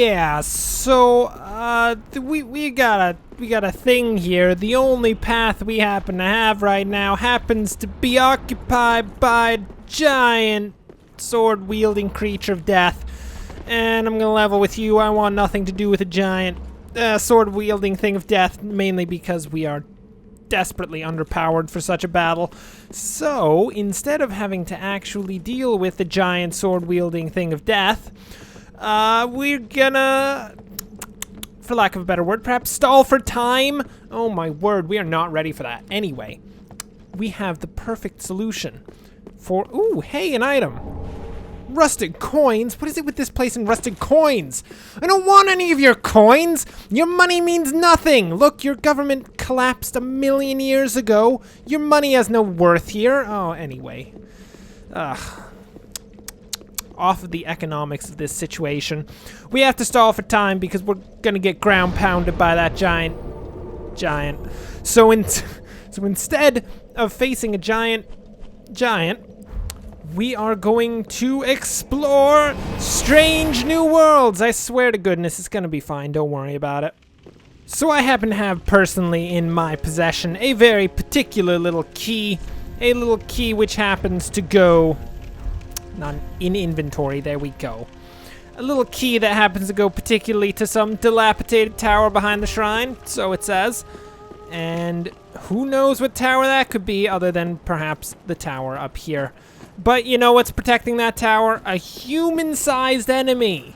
Yeah, so we got a thing here. The only path we happen to have right now happens to be occupied by a giant sword-wielding creature of death. And I'm gonna level with you. I want nothing to do with a giant sword-wielding thing of death, mainly because we are desperately underpowered for such a battle. So instead of having to actually deal with the giant sword-wielding thing of death, we're gonna, for lack of a better word, perhaps stall for time. Oh my word, we are not ready for that. Anyway, we have the perfect solution for, ooh, hey, an item. Rusted coins? What is it with this place and rusted coins? I don't want any of your coins! Your money means nothing! Look, your government collapsed 1,000,000 years ago. Your money has no worth here. Oh, anyway. Off of the economics of this situation. We have to stall for time because we're gonna get ground pounded by that giant. So instead of facing a giant, we are going to explore strange new worlds. I swear to goodness, it's gonna be fine. Don't worry about it. So I happen to have personally in my possession a very particular little key. A little key which happens to go... not in inventory, there we go. A little key that happens to go particularly to some dilapidated tower behind the shrine, so it says. And who knows what tower that could be other than perhaps the tower up here. But you know what's protecting that tower? A human-sized enemy,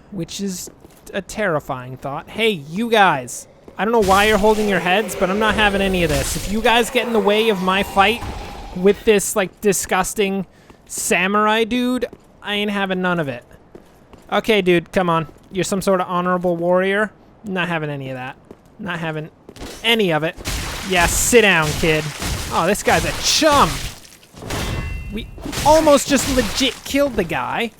which is a terrifying thought. Hey, you guys, I don't know why you're holding your heads, but I'm not having any of this. If you guys get in the way of my fight with this, like, disgusting samurai dude, I ain't having none of it. Okay, dude, come on. You're some sort of honorable warrior. Not having any of that. Not having any of it. Yeah, sit down, kid. Oh, this guy's a chump. We almost just legit killed the guy.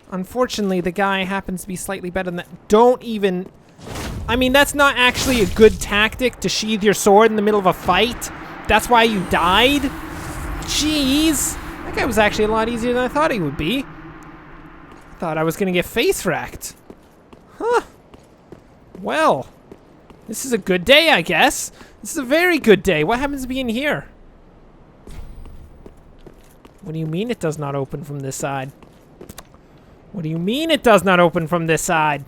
Unfortunately, the guy happens to be slightly better than that. Don't even... I mean, that's not actually a good tactic to sheathe your sword in the middle of a fight. That's why you died? Jeez. That guy was actually a lot easier than I thought he would be. I thought I was gonna get face wrecked. Huh. Well, this is a good day, I guess. This is a very good day. What happens to be in here? What do you mean it does not open from this side? What do you mean it does not open from this side?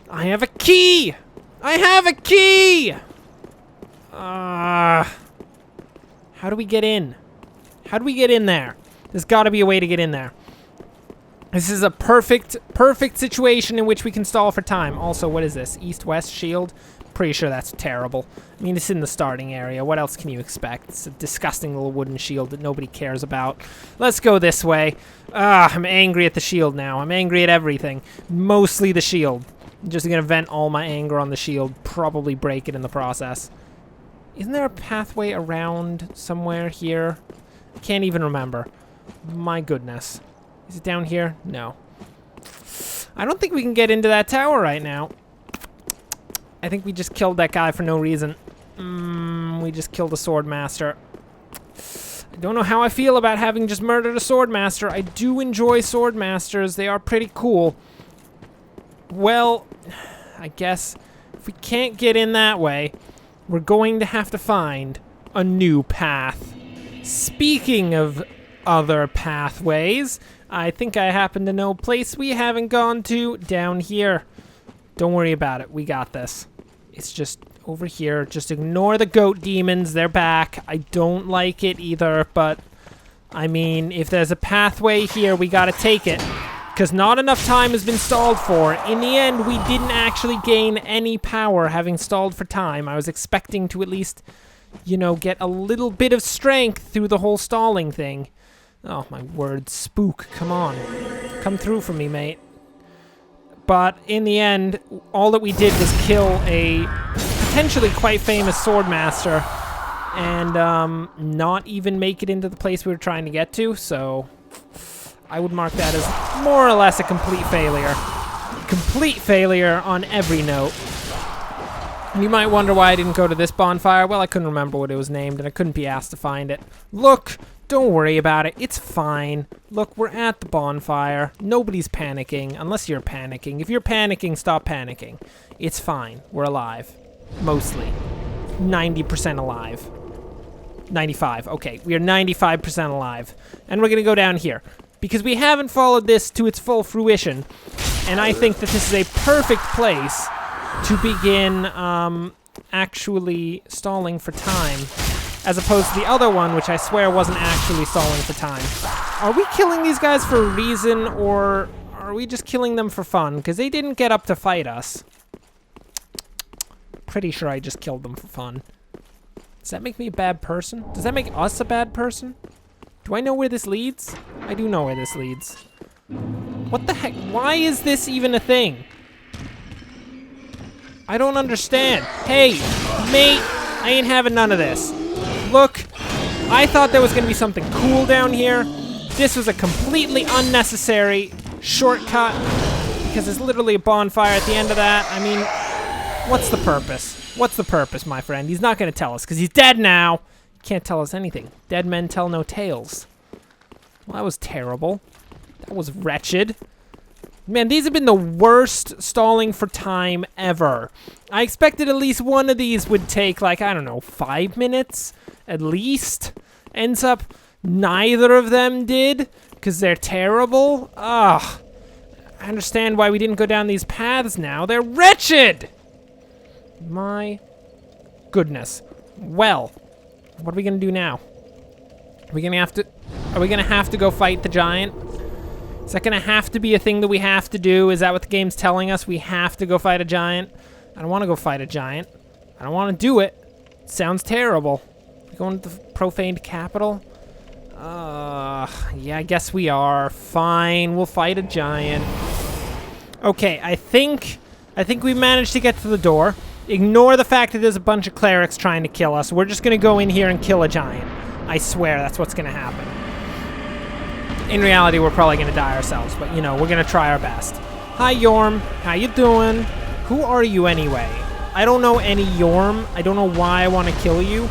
I have a key! I have a key! How do we get in? How do we get in there? There's gotta be a way to get in there. This is a perfect situation in which we can stall for time. Also, what is this? East-west shield? Pretty sure that's terrible. I mean, it's in the starting area. What else can you expect? It's a disgusting little wooden shield that nobody cares about. Let's go this way. I'm angry at the shield now. I'm angry at everything. Mostly the shield. I'm just gonna vent all my anger on the shield. Probably break it in the process. Isn't there a pathway around somewhere here? I can't even remember. My goodness. Is it down here? No. I don't think we can get into that tower right now. I think we just killed that guy for no reason. We just killed a sword master. I don't know how I feel about having just murdered a sword master. I do enjoy sword masters. They are pretty cool. Well, I guess if we can't get in that way, we're going to have to find a new path. Speaking of other pathways, I think I happen to know a place we haven't gone to down here. Don't worry about it. We got this. It's just over here. Just ignore the goat demons. They're back. I don't like it either, but I mean, if there's a pathway here, we gotta take it. Because not enough time has been stalled for. In the end, we didn't actually gain any power having stalled for time. I was expecting to at least, you know, get a little bit of strength through the whole stalling thing. Oh, my word. Spook. Come on. Come through for me, mate. But in the end, all that we did was kill a potentially quite famous sword master and not even make it into the place we were trying to get to, so I would mark that as more or less a complete failure. Complete failure on every note. You might wonder why I didn't go to this bonfire. Well, I couldn't remember what it was named, and I couldn't be asked to find it. Look, don't worry about it. It's fine. Look, we're at the bonfire. Nobody's panicking, unless you're panicking. If you're panicking, stop panicking. It's fine. We're alive. Mostly. 90% alive. 95. Okay, we are 95% alive. And we're going to go down here. Because we haven't followed this to its full fruition. And I think that this is a perfect place to begin actually stalling for time, as opposed to the other one, which I swear wasn't actually stalling for time. Are we killing these guys for a reason, or are we just killing them for fun? Because they didn't get up to fight us. Pretty sure I just killed them for fun. Does that make me a bad person? Does that make us a bad person? Do I know where this leads? I do know where this leads. What the heck? Why is this even a thing? I don't understand. Hey, mate, I ain't having none of this. Look, I thought there was going to be something cool down here. This was a completely unnecessary shortcut because there's literally a bonfire at the end of that. I mean, what's the purpose? What's the purpose, my friend? He's not going to tell us because he's dead now. He can't tell us anything. Dead men tell no tales. Well, that was terrible. That was wretched. Man, these have been the worst stalling for time ever. I expected at least one of these would take, like, I don't know, 5 minutes at least. Ends up neither of them did, because they're terrible. Ugh. I understand why we didn't go down these paths now. They're wretched! My goodness. Well, what are we going to do now? Are we going to have to go fight the giant? Is that going to have to be a thing that we have to do? Is that what the game's telling us? We have to go fight a giant? I don't want to go fight a giant. I don't want to do it. It sounds terrible. We going to the profaned capital? Yeah, I guess we are. Fine, we'll fight a giant. Okay, I think we managed to get to the door. Ignore the fact that there's a bunch of clerics trying to kill us. We're just going to go in here and kill a giant. I swear that's what's going to happen. In reality, we're probably going to die ourselves, but, you know, we're going to try our best. Hi, Yorm. How you doing? Who are you anyway? I don't know any Yorm. I don't know why I want to kill you.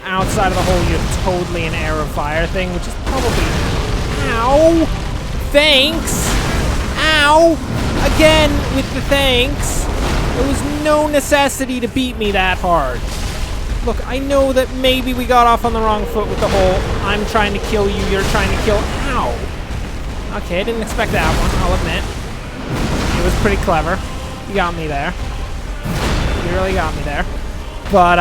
Outside of the whole you're totally an Heir of Fire thing, which is probably... Ow! Thanks! Ow! Again with the thanks. There was no necessity to beat me that hard. Look, I know that maybe we got off on the wrong foot with the whole I'm trying to kill you, you're trying to kill... Ow! Okay, I didn't expect that one, I'll admit. It was pretty clever. You got me there. You really got me there. But,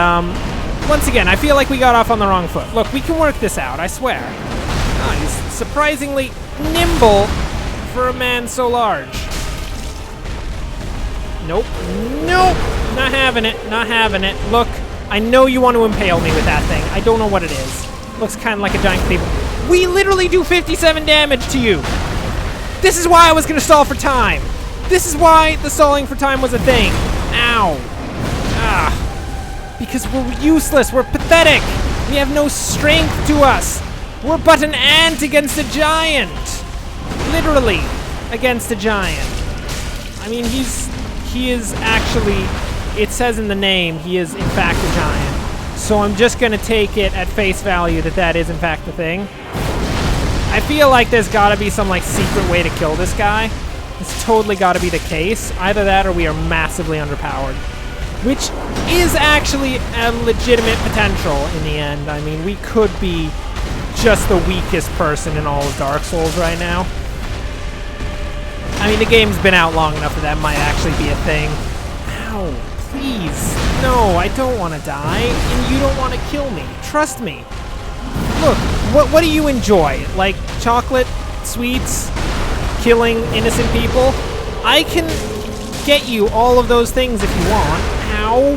once again, I feel like we got off on the wrong foot. Look, we can work this out, I swear. Oh, he's surprisingly nimble for a man so large. Nope. Nope! Not having it, not having it. Look. I know you want to impale me with that thing. I don't know what it is. Looks kind of like a giant cleaver. We literally do 57 damage to you. This is why I was going to stall for time. This is why the stalling for time was a thing. Ow. Ah. Because we're useless. We're pathetic. We have no strength to us. We're but an ant against a giant. Literally against a giant. I mean, he is actually... It says in the name, he is in fact a giant. So I'm just gonna take it at face value that that is in fact the thing. I feel like there's gotta be some like secret way to kill this guy. It's totally gotta be the case. Either that or we are massively underpowered. Which is actually a legitimate potential in the end. I mean, we could be just the weakest person in all of Dark Souls right now. I mean, the game's been out long enough that that might actually be a thing. Ow. Please. No, I don't want to die, and you don't want to kill me. Trust me. Look, what do you enjoy? Like chocolate, sweets, killing innocent people? I can get you all of those things if you want. Ow.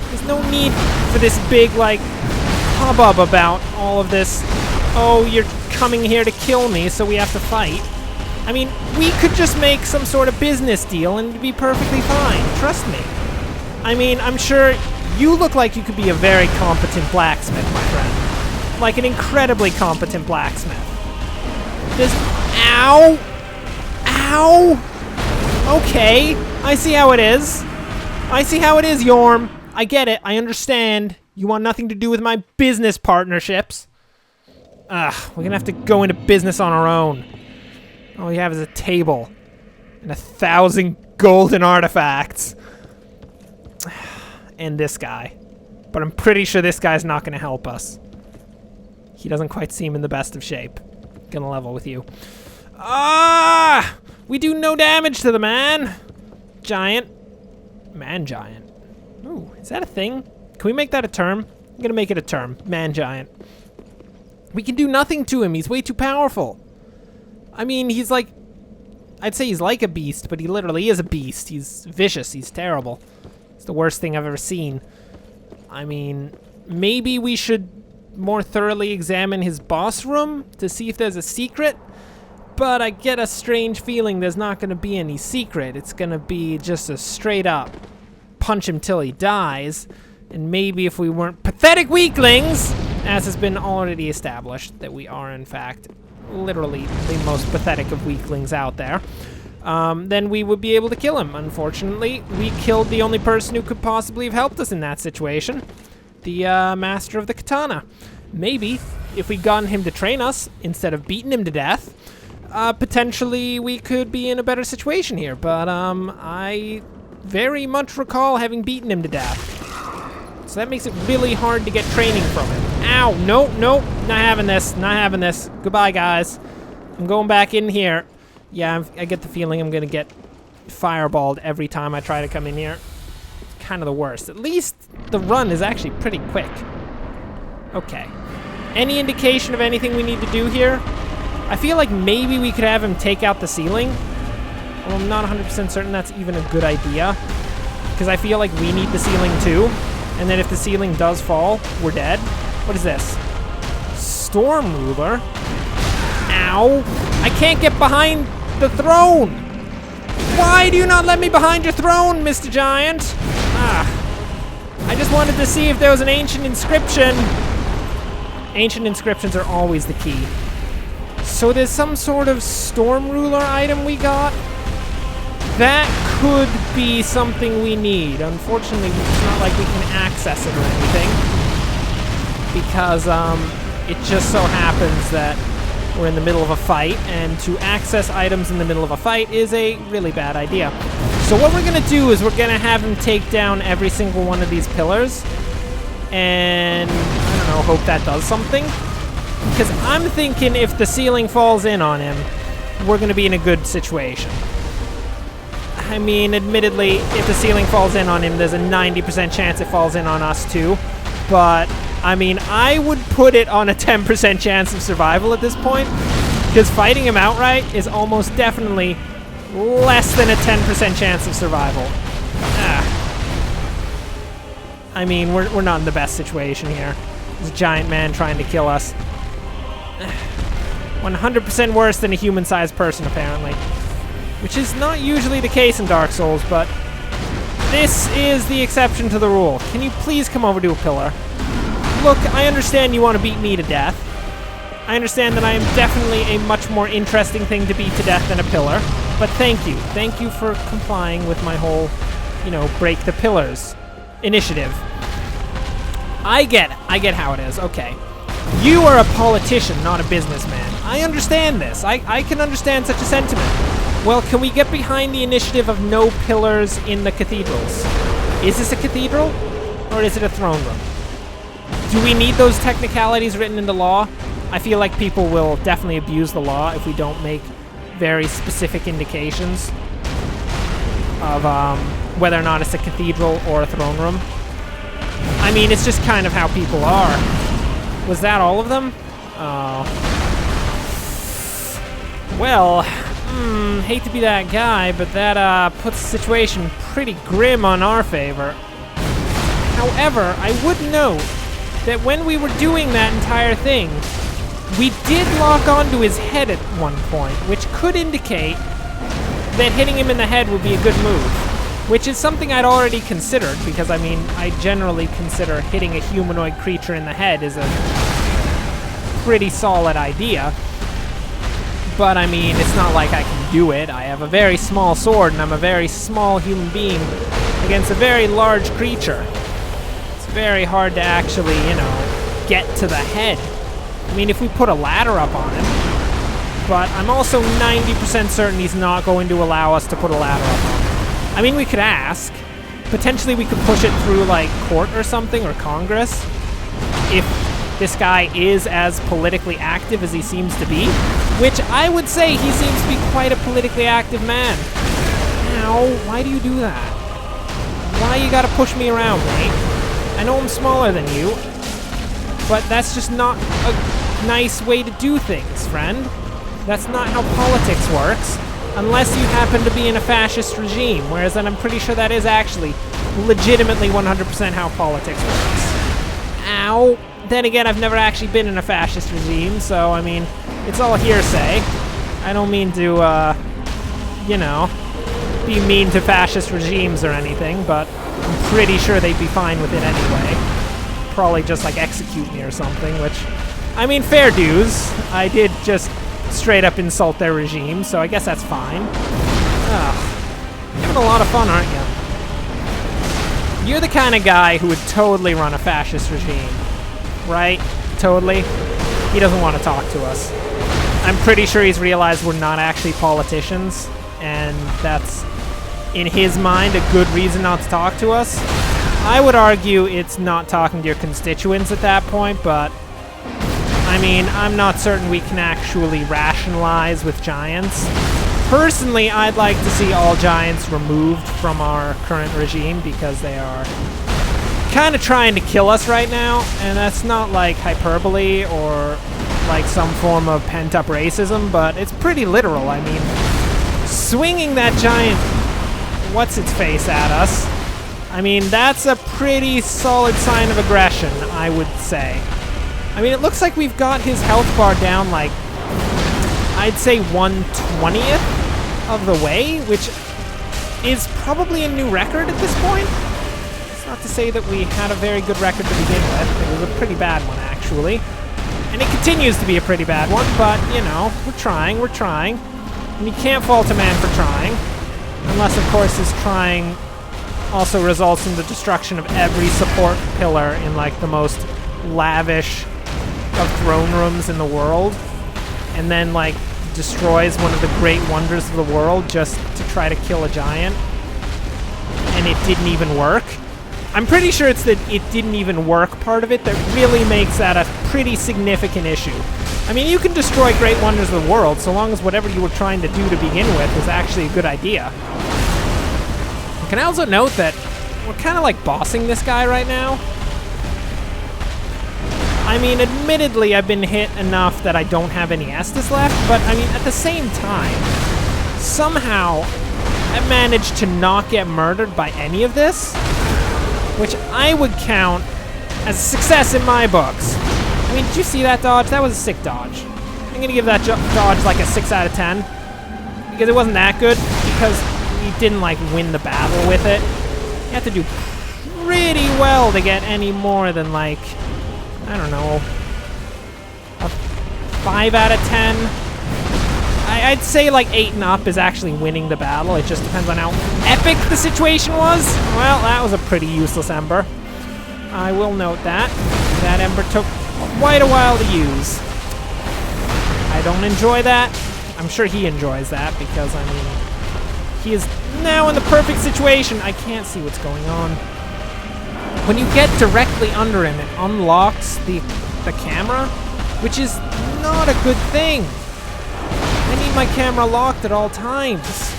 There's no need for this big, like, hubbub about all of this. Oh, you're coming here to kill me, so we have to fight. I mean, we could just make some sort of business deal and it'd be perfectly fine. Trust me. I mean, I'm sure you look like you could be a very competent blacksmith, my friend. Like an incredibly competent blacksmith. This... Ow! Ow! Okay, I see how it is. I see how it is, Yorm. I get it. I understand. You want nothing to do with my business partnerships. Ugh, we're gonna have to go into business on our own. All we have is a table and 1,000 golden artifacts. And this guy. But I'm pretty sure this guy's not gonna help us. He doesn't quite seem in the best of shape. Gonna level with you. Ah! We do no damage to the man. Giant. Man giant. Ooh, is that a thing? Can we make that a term? I'm gonna make it a term. Man giant. We can do nothing to him. He's way too powerful. I mean, he's like... I'd say he's like a beast, but he literally is a beast. He's vicious. He's terrible. It's the worst thing I've ever seen. I mean, maybe we should more thoroughly examine his boss room to see if there's a secret. But I get a strange feeling there's not going to be any secret. It's going to be just a straight up punch him till he dies. And maybe if we weren't pathetic weaklings, as has been already established, that we are in fact literally the most pathetic of weaklings out there, then we would be able to kill him. Unfortunately, we killed the only person who could possibly have helped us in that situation. The master of the katana. Maybe, if we'd gotten him to train us, instead of beating him to death, potentially we could be in a better situation here. But I very much recall having beaten him to death. So that makes it really hard to get training from him. Ow, nope, nope, not having this, not having this. Goodbye, guys. I'm going back in here. Yeah, I get the feeling I'm gonna get fireballed every time I try to come in here. It's kind of the worst. At least the run is actually pretty quick. Okay. Any indication of anything we need to do here? I feel like maybe we could have him take out the ceiling. Well, I'm not 100% certain that's even a good idea. Because I feel like we need the ceiling too. And then if the ceiling does fall, we're dead. What is this? Storm Ruler? Ow! I can't get behind the throne! Why do you not let me behind your throne, Mr. Giant? Ah. I just wanted to see if there was an ancient inscription. Ancient inscriptions are always the key. So there's some sort of Storm Ruler item we got? That could be something we need. Unfortunately, it's not like we can access it or anything. Because it just so happens that we're in the middle of a fight, and to access items in the middle of a fight is a really bad idea. So what we're gonna do is we're gonna have him take down every single one of these pillars. And, I don't know, hope that does something. Because I'm thinking if the ceiling falls in on him, we're gonna be in a good situation. I mean, admittedly, if the ceiling falls in on him, there's a 90% chance it falls in on us too. But, I mean, I would put it on a 10% chance of survival at this point. Because fighting him outright is almost definitely less than a 10% chance of survival. I mean, we're not in the best situation here. There's a giant man trying to kill us. 100% worse than a human-sized person, apparently. Which is not usually the case in Dark Souls, but this is the exception to the rule. Can you please come over to a pillar? Look, I understand you want to beat me to death. I understand that I am definitely a much more interesting thing to beat to death than a pillar, but thank you. Thank you for complying with my whole, you know, break the pillars initiative. I get how it is. Okay. You are a politician, not a businessman. I understand this. I can understand such a sentiment. Well, can we get behind the initiative of no pillars in the cathedrals? Is this a cathedral? Or is it a throne room? Do we need those technicalities written into law? I feel like people will definitely abuse the law if we don't make very specific indications of whether or not it's a cathedral or a throne room. I mean, it's just kind of how people are. Was that all of them? Oh. Well, hate to be that guy, but that puts the situation pretty grim on our favor. However, I would note that when we were doing that entire thing, we did lock onto his head at one point, which could indicate that hitting him in the head would be a good move. Which is something I'd already considered, because, I mean, I generally consider hitting a humanoid creature in the head as a pretty solid idea. But, I mean, it's not like I can do it. I have a very small sword, and I'm a very small human being against a very large creature. It's very hard to actually, you know, get to the head. I mean, if we put a ladder up on him, but I'm also 90% certain he's not going to allow us to put a ladder up on him. I mean, we could ask. Potentially we could push it through, like, court or something, or Congress, if this guy is as politically active as he seems to be, which I would say he seems to be quite a politically active man. Ow, why do you do that? Why you gotta push me around, mate? I know I'm smaller than you, but that's just not a nice way to do things, friend. That's not how politics works, unless you happen to be in a fascist regime, whereas then I'm pretty sure that is actually legitimately 100% how politics works. Ow. Then again, I've never actually been in a fascist regime, so, I mean, it's all hearsay. I don't mean to, you know, be mean to fascist regimes or anything, but I'm pretty sure they'd be fine with it anyway. Probably just, like, execute me or something, which, I mean, fair dues. I did just straight up insult their regime, so I guess that's fine. Ugh. You're having a lot of fun, aren't you? You're the kind of guy who would totally run a fascist regime. Right? Totally. He doesn't want to talk to us. I'm pretty sure he's realized we're not actually politicians, and that's, in his mind, a good reason not to talk to us. I would argue it's not talking to your constituents at that point, but I mean, I'm not certain we can actually rationalize with giants. Personally, I'd like to see all giants removed from our current regime because they are kind of trying to kill us right now, and that's not like hyperbole or like some form of pent-up racism, but it's pretty literal. I mean, swinging that giant what's-its-face at us, I mean, that's a pretty solid sign of aggression, I would say. I mean, it looks like we've got his health bar down, like, I'd say 1/20th of the way, which is probably a new record at this point. Not to say that we had a very good record to begin with. It was a pretty bad one, actually. And it continues to be a pretty bad one, but, you know, we're trying. And you can't fault a man for trying. Unless, of course, his trying also results in the destruction of every support pillar in, like, the most lavish of throne rooms in the world. And then, like, destroys one of the great wonders of the world just to try to kill a giant. And it didn't even work. I'm pretty sure it's that it didn't even work part of it that really makes that a pretty significant issue. I mean, you can destroy great wonders of the world so long as whatever you were trying to do to begin with was actually a good idea. Can I also note that we're kind of like bossing this guy right now? I mean, admittedly, I've been hit enough that I don't have any Estus left, but I mean, at the same time, somehow I managed to not get murdered by any of this, which I would count as a success in my books. I mean, did you see that dodge? That was a sick dodge. I'm gonna give that dodge like a 6 out of 10. Because it wasn't that good, because we didn't like win the battle with it. You have to do pretty well to get any more than like, I don't know, a 5 out of 10. I'd say like 8 and up is actually winning the battle. It just depends on how epic the situation was. Well, that was a pretty useless Ember. I will note that. That Ember took quite a while to use. I don't enjoy that. I'm sure he enjoys that because, I mean, he is now in the perfect situation. I can't see what's going on. When you get directly under him, it unlocks the camera, which is not a good thing. I need my camera locked at all times.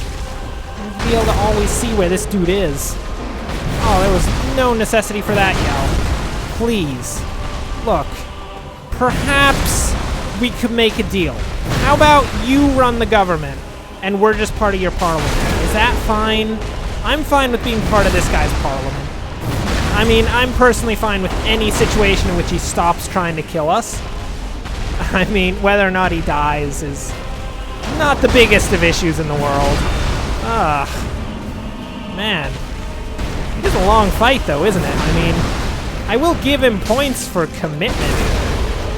I need to be able to always see where this dude is. Oh, there was no necessity for that yell. Please. Look. Perhaps we could make a deal. How about you run the government, and we're just part of your parliament? Is that fine? I'm fine with being part of this guy's parliament. I mean, I'm personally fine with any situation in which he stops trying to kill us. I mean, whether or not he dies is not the biggest of issues in the world. Ugh. Man. It is a long fight, though, isn't it? I mean, I will give him points for commitment.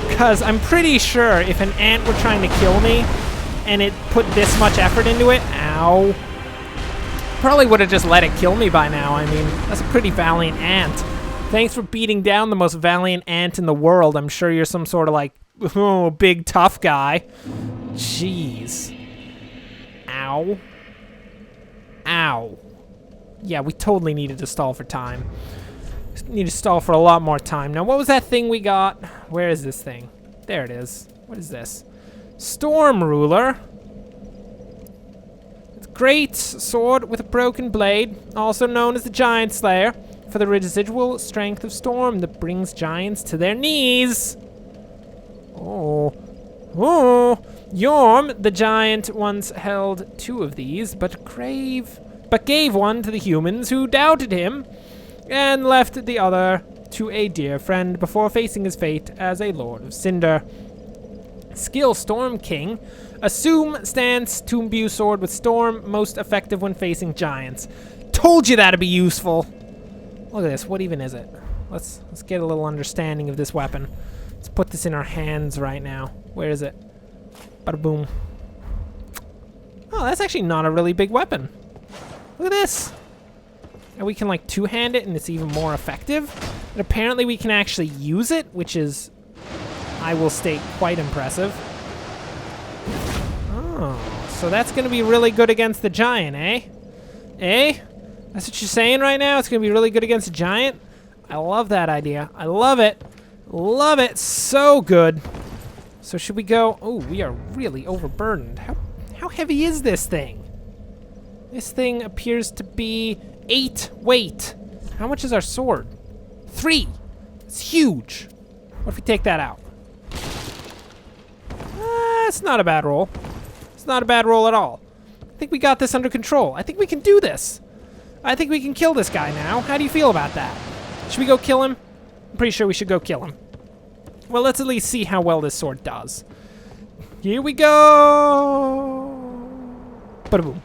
Because I'm pretty sure if an ant were trying to kill me, and it put this much effort into it, ow. Probably would have just let it kill me by now. I mean, that's a pretty valiant ant. Thanks for beating down the most valiant ant in the world. I'm sure you're some sort of like, oh, big tough guy. Jeez. Ow. Ow. Yeah, we totally needed to stall for time. Need to stall for a lot more time. Now, what was that thing we got? Where is this thing? There it is. What is this? Storm Ruler. It's a great sword with a broken blade, also known as the Giant Slayer, for the residual strength of storm that brings giants to their knees. Oh. Oh. Yorm, the giant, once held 2 of these, but gave one to the humans who doubted him, and left the other to a dear friend before facing his fate as a Lord of Cinder. Skill Storm King. Assume stance to imbue sword with storm, most effective when facing giants. Told you that'd be useful. Look at this. What even is it? Let's get a little understanding of this weapon. Let's put this in our hands right now. Where is it? Bada boom. Oh, that's actually not a really big weapon. Look at this. And we can like two-hand it and it's even more effective. And apparently we can actually use it, which is, I will state, quite impressive. Oh, so that's gonna be really good against the giant, eh? Eh? That's what you're saying right now? It's gonna be really good against a giant? I love that idea. I love it. Love it. So good. So should we go? Oh, we are really overburdened. How heavy is this thing? This thing appears to be 8 weight. How much is our sword? 3. It's huge. What if we take that out? It's not a bad roll. It's not a bad roll at all. I think we got this under control. I think we can do this. I think we can kill this guy now. How do you feel about that? Should we go kill him? I'm pretty sure we should go kill him. Well, let's at least see how well this sword does. Here we go. Ba-da-boom.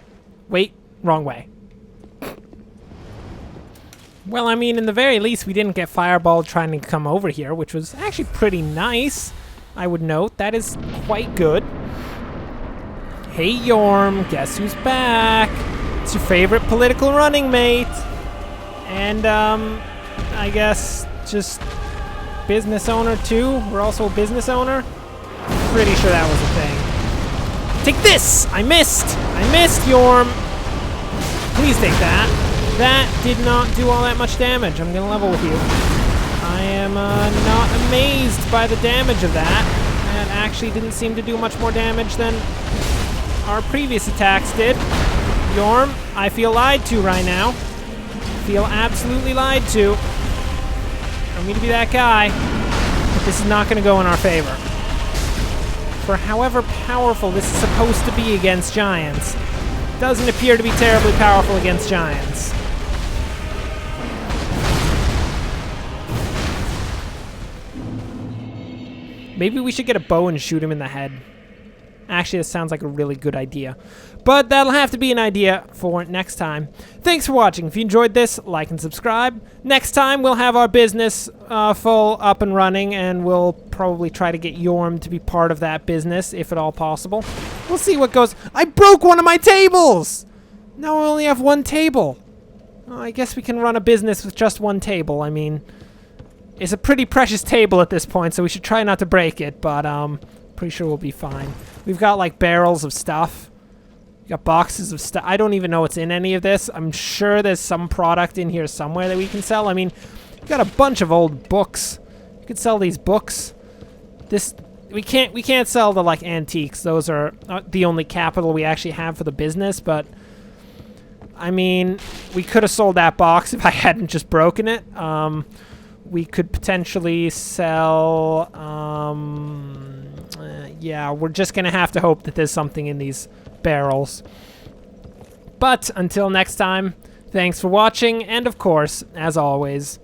Wait, wrong way. Well, I mean, in the very least, we didn't get fireballed trying to come over here, which was actually pretty nice, I would note. That is quite good. Hey, Yorm, guess who's back? It's your favorite political running mate. And, I guess just business owner, too. We're also a business owner. Pretty sure that was a thing. Take this! I missed! I missed, Yorm! Please take that. That did not do all that much damage. I'm gonna level with you. I am not amazed by the damage of that. That actually didn't seem to do much more damage than our previous attacks did. Yorm, I feel lied to right now. Feel absolutely lied to. I don't mean to be that guy, but this is not gonna go in our favor. For however powerful this is supposed to be against giants, doesn't appear to be terribly powerful against giants. Maybe we should get a bow and shoot him in the head. Actually, this sounds like a really good idea. But that'll have to be an idea for next time. Thanks for watching. If you enjoyed this, like and subscribe. Next time, we'll have our business full up and running, and we'll probably try to get Yorm to be part of that business, if at all possible. We'll see what goes. I broke one of my tables! Now I only have one table. Well, I guess we can run a business with just one table. I mean, it's a pretty precious table at this point, so we should try not to break it, but pretty sure we'll be fine. We've got like barrels of stuff. We got boxes of stuff. I don't even know what's in any of this. I'm sure there's some product in here somewhere that we can sell. I mean, we've got a bunch of old books. You could sell these books. We can't sell the like antiques. Those are the only capital we actually have for the business, but I mean, we could have sold that box if I hadn't just broken it. We could potentially sell, yeah, we're just gonna have to hope that there's something in these barrels. But until next time, thanks for watching, and of course, as always,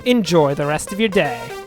enjoy the rest of your day.